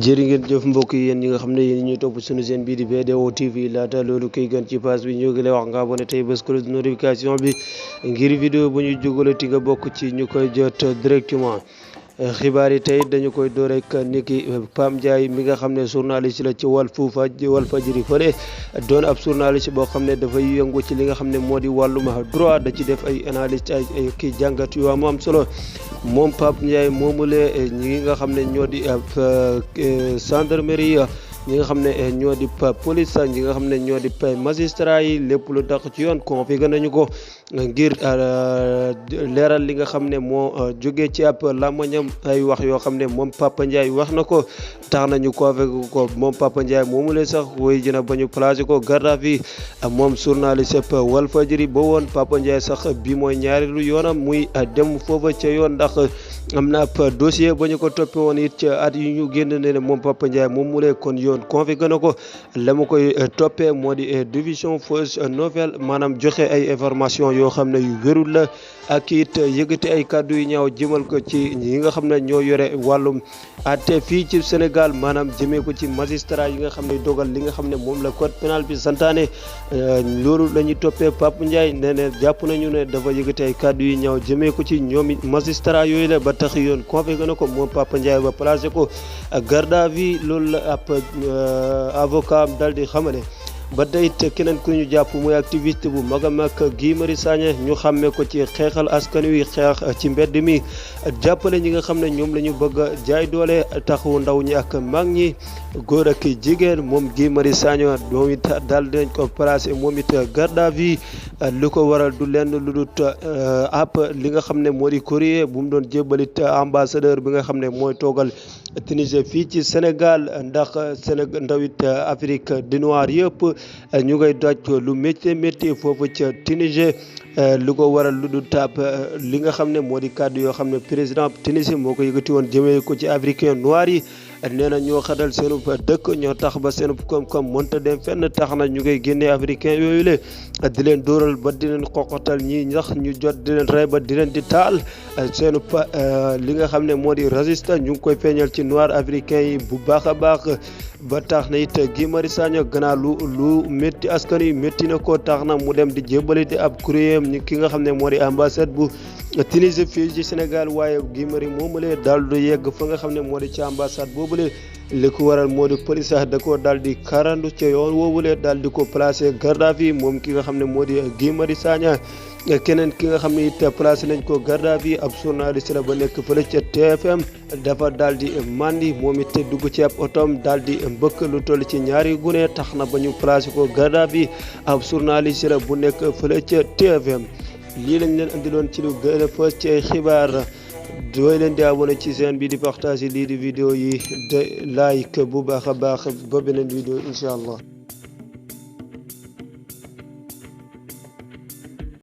jërë ngeen jëf mbokk yi yéen ñi nga xam ne yéen ñuy topp suñu chaîne bii di BDO TV laata loolu koy gën ci page bi ñu ngi lay wax nga abonné tey bés cloche de notification bi ngir vidéo bu ñu jógalati nga bokk ci ñu koy jot directement. xibaar yi tey dañu koy door rek niki Pam Ndiaye mi nga xam ne journaliste la ci Walfadjri fële doon ab journaliste boo xam ne dafay yëngu ci li nga xam ne moo di wàllum droit da ci def ay analyse ay kii jàngat yu am solo moom Pape Ndiaye moomule ñi nga xam ne ñoo di gendarmerie ñi nga xam ne ñoo di police ñi nga xam ne ñoo di magistrat yi lépp lu tax ci yoon confirmé nañu ko ngir leeral li nga xam ne moo jógee ci ab làmmiñam ay wax yoo xam ne moom Papa Ndiaye wax na ko tax nañu confirmé ko moom Papa Ndiaye moomu la sax woy jëna ba ñu placé ko garde à vue moom journaliste Walfadjri ba woon Papa Ndiaye sax bi mooy ñaareelu yoonam muy dem foofa ca yoon ndax am na ab dossier ba ñu ko toppee woon it ca at yu ñu génn ne moom Papa Ndiaye moom mu lee kon yoon confirmé na ko la ma koy toppee moo di division fausse nouvelle maanaam joxe ay information yoo xam ne yu wérul la ak it yëgati ay kàddu yu ñaaw jëmal ko ci ñi nga xam ne ñoo yore wàllum àtte fii ci Sénégal maanaam jëmee ko ci magistrat yi nga xam ne dogal li nga xam ne moom la code pénal bi santaane loolu la ñuy toppee Papa Ndiaye nee na jàpp nañu ne dafa yëgati ay kàddu yu ñaaw jëmee ko ci ñoom magistrat yooyu la ba tax yoon confirmé na ko moom Papa Ndiaye ba placé ko garde à vue loolu la ab avocat am daal di xamale ba tey it keneen ku ñu jàpp muy activiste bu mag a mag Guy Marius Sagna ñu xàmmee ko ci xeexal askan wi xeex ci mbedd mi jàppale ñi nga xam ne ñoom la ñu bëgg a jaay doole taxawu ndaw ñi ak mag ñi góor ak jigéen moom Guy Marius Sagna moom it daal dinañ ko placé moom it garde à vue lu ko waral du lenn lu dut app li nga xam ne moo di courrier bu mu doon jébbalit ambassadeur bi nga xam ne mooy toogal Tunisie fii ci Sénégal ndax ndawit Afrique du Nord yëpp ñu ngay daj lu métti foofu ca Tunisie lu ko waral lu du tap li nga xam ne moo di kàddu yoo xam ne président Tunisie moo ko yëkkati woon jëmee ko ci africain noir yi nee na ñoo xadal seenub dëkk ñoo tax ba seenub koom-koom mënta dem fenn tax na ñu ngay génnee africain yooyu le di leen dóoral ba di leen xoqatal ñi ndax ñu jot di leen rey ba di leen di taal seenub li nga xam ne moo di raciste ñu ngi koy feeñal ci noir africain yi bu baax a baax ba tax na it Guy Marius Sagna gannaaw lu métti askan yi métti na ko tax na mu dem di jébbali di ab courrier ñi ki nga xam ne moo di ambassade bu Tunisie fii ci Sénégal waaye Guy Marius moomulee daal du yegg fa nga xam ne moo di ci ambassade boobule li ko waral moo di police da ko daal di karandu ca yoon woowulee daal di ko placé garde à vue moom ki nga xam ne moo di Guy Marius Sagna keneen ki nga xam ne it placé nañ ko garde à vue ab journaliste la ba nekk fële ca TFM dafa daal di mandi moom it dugg ci ab otom daal di mbëkk lu toll ci ñaari gune tax na ba ñu placé ko garde à vue ab journaliste la bu nekk fële ca TFM lii lañ leen andiloon ci lu gën a fës ci ay xibaar dooy leen di abonné ci chaîne bi di partager lii di vidéo yi de like bu baax a baax ba beneen vidéo incha allah